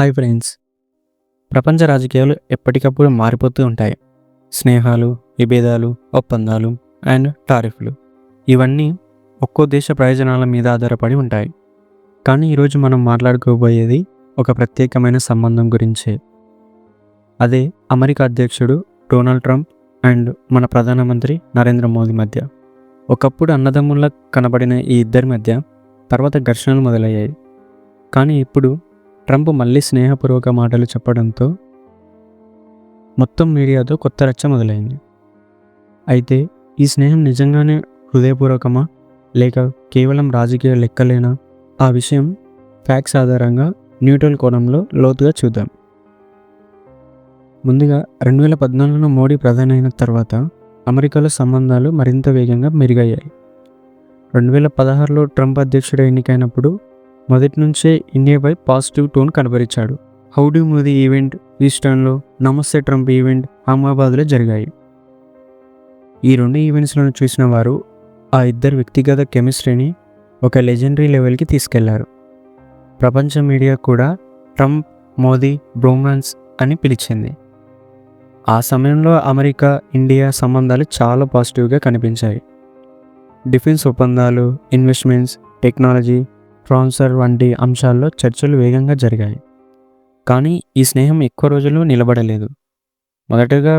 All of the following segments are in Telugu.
Hi friends. ప్రపంచ రాజకీయాలు ఎప్పటికప్పుడు మారిపోతూ ఉంటాయి. స్నేహాలు, విభేదాలు, ఒప్పందాలు అండ్ టారిఫ్లు ఇవన్నీ ఒక్కో దేశ ప్రయోజనాల మీద ఆధారపడి ఉంటాయి. కానీ ఈరోజు మనం మాట్లాడుకోబోయేది ఒక ప్రత్యేకమైన సంబంధం గురించే. అదే అమెరికా అధ్యక్షుడు డొనాల్డ్ ట్రంప్ అండ్ మన ప్రధానమంత్రి నరేంద్ర మోదీ మధ్య. ఒకప్పుడు అన్నదమ్ముల్లా కనబడిన ఈ ఇద్దరి మధ్య తర్వాత ఘర్షణలు మొదలయ్యాయి. కానీ ఇప్పుడు ట్రంప్ మళ్ళీ స్నేహపూర్వక మాటలు చెప్పడంతో మొత్తం మీడియాతో కొత్త రచ్చ మొదలైంది. అయితే ఈ స్నేహం నిజంగానే హృదయపూర్వకమా లేక కేవలం రాజకీయ లెక్కలేనా? ఆ విషయం ఫ్యాక్ట్స్ ఆధారంగా న్యూట్రల్ కోణంలో లోతుగా చూద్దాం. ముందుగా 2014లో మోడీ ప్రధాని అయిన తర్వాత అమెరికాలో సంబంధాలు మరింత వేగంగా మెరుగయ్యాయి. 2016లో ట్రంప్ అధ్యక్షుడు ఎన్నికైనప్పుడు మొదటి నుంచే ఇండియాపై పాజిటివ్ టోన్ కనబరిచాడు. హౌడీ మోదీ ఈవెంట్ ఈస్టర్న్లో, నమస్తే ట్రంప్ ఈవెంట్ అహ్మదాబాద్లో జరిగాయి. ఈ రెండు ఈవెంట్స్లను చూసిన వారు ఆ ఇద్దరు వ్యక్తిగత కెమిస్ట్రీని ఒక లెజెండరీ లెవెల్కి తీసుకెళ్లారు. ప్రపంచ మీడియా కూడా ట్రంప్ మోదీ బ్రోమాన్స్ అని పిలిచింది. ఆ సమయంలో అమెరికా ఇండియా సంబంధాలు చాలా పాజిటివ్గా కనిపించాయి. డిఫెన్స్ ఒప్పందాలు, ఇన్వెస్ట్మెంట్స్, టెక్నాలజీ ట్రాన్స్ఫర్ వంటి అంశాల్లో చర్చలు వేగంగా జరిగాయి. కానీ ఈ స్నేహం ఎక్కువ రోజులు నిలబడలేదు. మొదటగా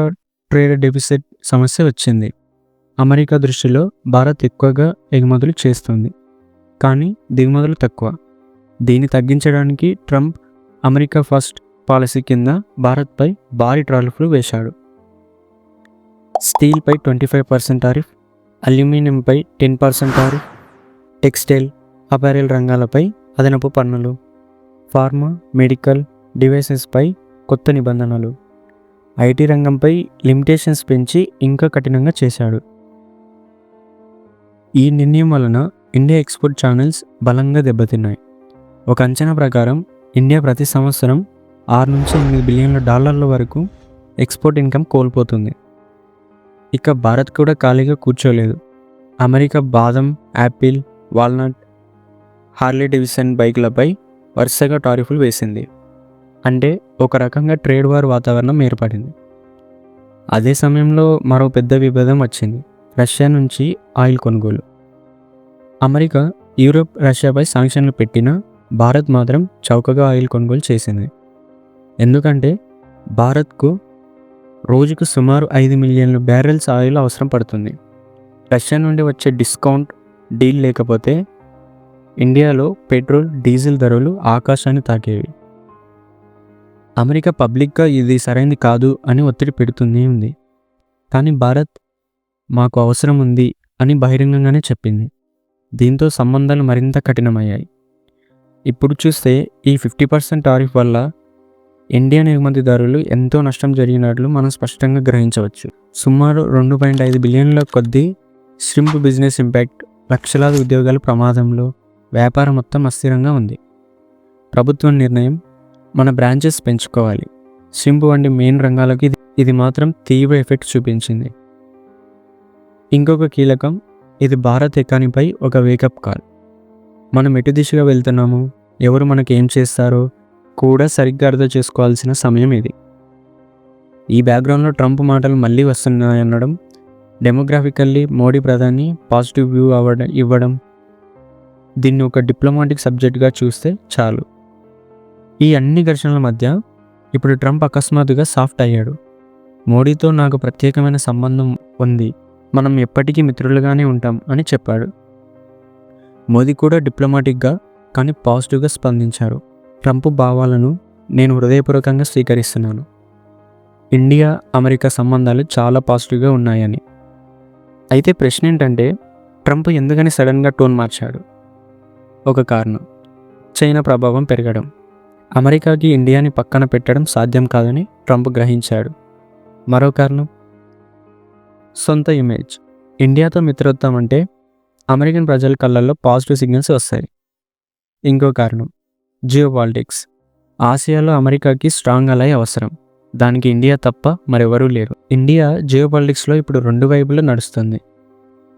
ట్రేడ్ డెఫిసిట్ సమస్య వచ్చింది. అమెరికా దృష్టిలో భారత్ ఎక్కువగా ఎగుమతులు చేస్తుంది, కానీ దిగుమతులు తక్కువ. దీన్ని తగ్గించడానికి ట్రంప్ అమెరికా ఫస్ట్ పాలసీ కింద భారత్పై భారీ టారిఫ్లు వేశాడు. స్టీల్పై 25% టారిఫ్, అల్యూమినియంపై 10% టారిఫ్, టెక్స్టైల్ అపారెల్ రంగాలపై అదనపు పన్నులు, ఫార్మా మెడికల్ డివైసెస్పై కొత్త నిబంధనలు, ఐటీ రంగంపై లిమిటేషన్స్ పెంచి ఇంకా కఠినంగా చేశాడు. ఈ నిర్ణయం వలన ఇండియా ఎక్స్పోర్ట్ ఛానల్స్ బలంగా దెబ్బతిన్నాయి. ఒక అంచనా ప్రకారం ఇండియా ప్రతి సంవత్సరం $6-8 బిలియన్ల వరకు ఎక్స్పోర్ట్ ఇన్కమ్ కోల్పోతుంది. ఇక భారత్ కూడా ఖాళీగా కూర్చోలేదు. అమెరికా బాదం, యాపిల్, వాల్నట్, హార్లీ డేవిడ్సన్ బైక్లపై వరుసగా టారిఫ్లు వేసింది. అంటే ఒక రకంగా ట్రేడ్ వార్ వాతావరణం ఏర్పడింది. అదే సమయంలో మరో పెద్ద విభేదం వచ్చింది. రష్యా నుంచి ఆయిల్ కొనుగోలు. అమెరికా, యూరోప్ రష్యాపై సాంక్షన్లు పెట్టినా భారత్ మాత్రం చౌకగా ఆయిల్ కొనుగోలు చేసింది. ఎందుకంటే భారత్కు రోజుకు సుమారు 5 మిలియన్ల బ్యారెల్స్ ఆయిల్ అవసరం పడుతుంది. రష్యా నుండి వచ్చే డిస్కౌంట్ డీల్ లేకపోతే ఇండియాలో పెట్రోల్, డీజిల్ ధరలు ఆకాశాన్ని తాకేవి. అమెరికా పబ్లిక్గా ఇది సరైనది కాదు అని ఒత్తిడి పెడుతూనే ఉంది. కానీ భారత్ మాకు అవసరం ఉంది అని బహిరంగంగానే చెప్పింది. దీంతో సంబంధాలు మరింత కఠినమయ్యాయి. ఇప్పుడు చూస్తే ఈ 50% టారిఫ్ వల్ల ఇండియన్ ఎగుమతిదారులు ఎంతో నష్టం జరిగినట్లు మనం స్పష్టంగా గ్రహించవచ్చు. సుమారు 2.5 బిలియన్ల కొద్దీ ష్రింప్ బిజినెస్ ఇంపాక్ట్, లక్షలాది ఉద్యోగాలు ప్రమాదంలో, వ్యాపారం మొత్తం అస్థిరంగా ఉంది. ప్రభుత్వం నిర్ణయం మన బ్రాంచెస్ పెంచుకోవాలి. ష్రింప్ వంటి మెయిన్ రంగాలకు ఇది మాత్రం తీవ్ర ఎఫెక్ట్ చూపించింది. ఇంకొక కీలకం, ఇది భారత్ ఎకానమీపై ఒక వేకప్ కాల్. మనం ఎటు దిశగా వెళ్తున్నాము, ఎవరు మనకు ఏం చేస్తారో కూడా సరిగ్గా అర్థం చేసుకోవాల్సిన సమయం ఇది. ఈ బ్యాక్గ్రౌండ్లో ట్రంప్ మాటలు మళ్ళీ వస్తున్నాయనడం, డెమోగ్రాఫికల్లీ మోడీ ప్రధాని పాజిటివ్ వ్యూ ఇవ్వడం, దీన్ని ఒక డిప్లొమాటిక్ సబ్జెక్ట్గా చూస్తే చాలు. ఈ అన్ని ఘర్షణల మధ్య ఇప్పుడు ట్రంప్ అకస్మాత్తుగా సాఫ్ట్ అయ్యాడు. మోడీతో నాకు ప్రత్యేకమైన సంబంధం ఉంది, మనం ఎప్పటికీ మిత్రులుగానే ఉంటాం అని చెప్పాడు. మోదీ కూడా డిప్లొమాటిక్గా కానీ పాజిటివ్గా స్పందించారు. ట్రంప్ భావాలను నేను హృదయపూర్వకంగా స్వీకరిస్తున్నాను. ఇండియా అమెరికా సంబంధాలు చాలా పాజిటివ్గా ఉన్నాయని. అయితే ప్రశ్న ఏంటంటే, ట్రంప్ ఎందుకని సడన్గా టోన్ మార్చాడు? ఒక కారణం, చైనా ప్రభావం పెరగడం. అమెరికాకి ఇండియాని పక్కన పెట్టడం సాధ్యం కాదని ట్రంప్ గ్రహించాడు. మరో కారణం, సొంత ఇమేజ్. ఇండియాతో మిత్రత్వం అంటే అమెరికన్ ప్రజల కళ్ళల్లో పాజిటివ్ సిగ్నల్స్ వస్తాయి. ఇంకో కారణం, జియోపాలిటిక్స్. ఆసియాలో అమెరికాకి స్ట్రాంగ్ అలై అవసరం. దానికి ఇండియా తప్ప మరెవరూ లేరు. ఇండియా జియోపాలిటిక్స్లో ఇప్పుడు రెండు వైపులు నడుస్తుంది.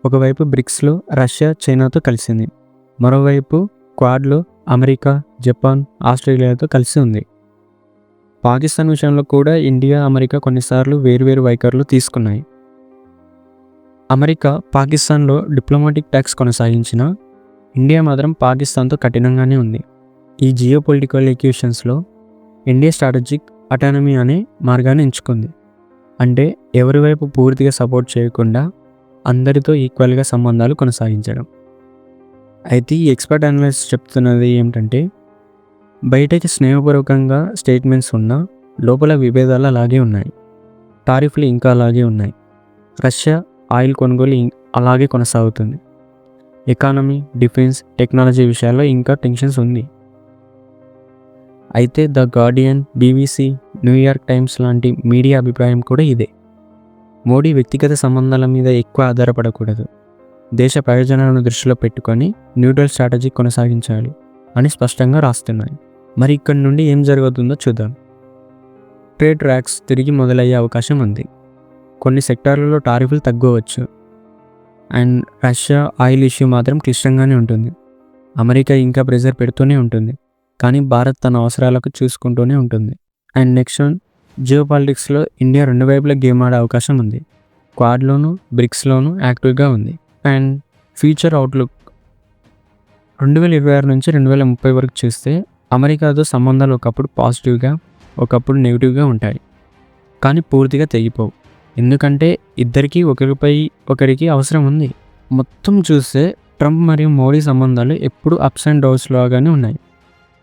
ఒకవైపు బ్రిక్స్లో రష్యా, చైనాతో కలిసింది. మరోవైపు క్వాడ్లో అమెరికా, జపాన్, ఆస్ట్రేలియాతో కలిసి ఉంది. పాకిస్తాన్ విషయంలో కూడా ఇండియా, అమెరికా కొన్నిసార్లు వేర్వేరు వైఖరులు తీసుకున్నాయి. అమెరికా పాకిస్తాన్లో డిప్లొమాటిక్ ట్యాక్స్ కొనసాగించినా ఇండియా మాత్రం పాకిస్తాన్తో కఠినంగానే ఉంది. ఈ జియో పొలిటికల్ ఈక్వేషన్స్లో ఇండియా స్ట్రాటజిక్ అటానమీ అనే మార్గాన్ని ఎంచుకుంది. అంటే ఎవరి వైపు పూర్తిగా సపోర్ట్ చేయకుండా అందరితో ఈక్వల్గా సంబంధాలు కొనసాగించడం. అయితే ఈ ఎక్స్పర్ట్ అనలిస్ట్ చెప్తున్నది ఏమిటంటే, బయటకి స్నేహపూర్వకంగా స్టేట్మెంట్స్ ఉన్నా లోపల విభేదాలు అలాగే ఉన్నాయి. టారిఫ్లు ఇంకా అలాగే ఉన్నాయి. రష్యా ఆయిల్ కొనుగోలు అలాగే కొనసాగుతుంది. ఎకానమీ, డిఫెన్స్, టెక్నాలజీ విషయాల్లో ఇంకా టెన్షన్స్ ఉంది. అయితే the Guardian, BBC, New York times లాంటి మీడియా అభిప్రాయం కూడా ఇదే. మోడీ వ్యక్తిగత సంబంధాల మీద ఎక్కువ ఆధారపడకూడదు, దేశ ప్రయోజనాలను దృష్టిలో పెట్టుకొని న్యూట్రల్ స్ట్రాటజీ కొనసాగించాలి అని స్పష్టంగా రాస్తున్నాయి. మరి ఇక్కడి నుండి ఏం జరుగుతుందో చూద్దాం. ట్రేడ్ ట్రాక్స్ తిరిగి మొదలయ్యే అవకాశం ఉంది. కొన్ని సెక్టార్లలో టారిఫ్లు తగ్గవచ్చు. అండ్ రష్యా ఆయిల్ ఇష్యూ మాత్రం క్లిష్టంగానే ఉంటుంది. అమెరికా ఇంకా ప్రెజర్ పెడుతూనే ఉంటుంది, కానీ భారత్ తన అవసరాలకు చూసుకుంటూనే ఉంటుంది. అండ్ నెక్స్ట్ వన్, జియో పాలిటిక్స్లో ఇండియా రెండు వైపులా గేమ్ ఆడే అవకాశం ఉంది. క్వాడ్లోను, బ్రిక్స్లోను యాక్టివ్గా ఉంది. అండ్ ఫ్యూచర్ అవుట్లుక్ 2026 నుంచి 2030 వరకు చూస్తే అమెరికాతో సంబంధాలు ఒకప్పుడు పాజిటివ్గా, ఒకప్పుడు నెగిటివ్గా ఉంటాయి, కానీ పూర్తిగా తెగిపోవు. ఎందుకంటే ఇద్దరికీ ఒకరిపై ఒకరికి అవసరం ఉంది. మొత్తం చూస్తే ట్రంప్ మరియు మోడీ సంబంధాలు ఎప్పుడు అప్స్ అండ్ డౌన్స్ లాగానే ఉన్నాయి.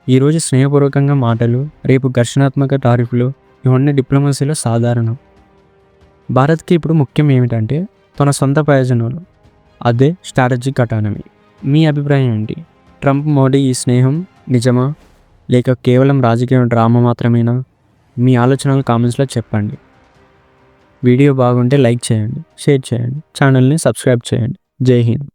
ఈరోజు స్నేహపూర్వకంగా మాటలు, రేపు ఘర్షణాత్మక టారిఫ్లు, ఇవన్నీ డిప్లొమసీలో సాధారణం. భారత్కి ఇప్పుడు ముఖ్యం ఏమిటంటే తన సొంత ప్రయోజనాలు, అదే స్ట్రాటజిక్ అటానమీ. మీ అభిప్రాయం ఏంటి? ట్రంప్ మోడీ ఈ స్నేహం నిజమా, లేక కేవలం రాజకీయ డ్రామా మాత్రమేనా? మీ ఆలోచనలు కామెంట్స్లో చెప్పండి. వీడియో బాగుంటే లైక్ చేయండి, షేర్ చేయండి, ఛానల్ని సబ్స్క్రైబ్ చేయండి. జై హింద్.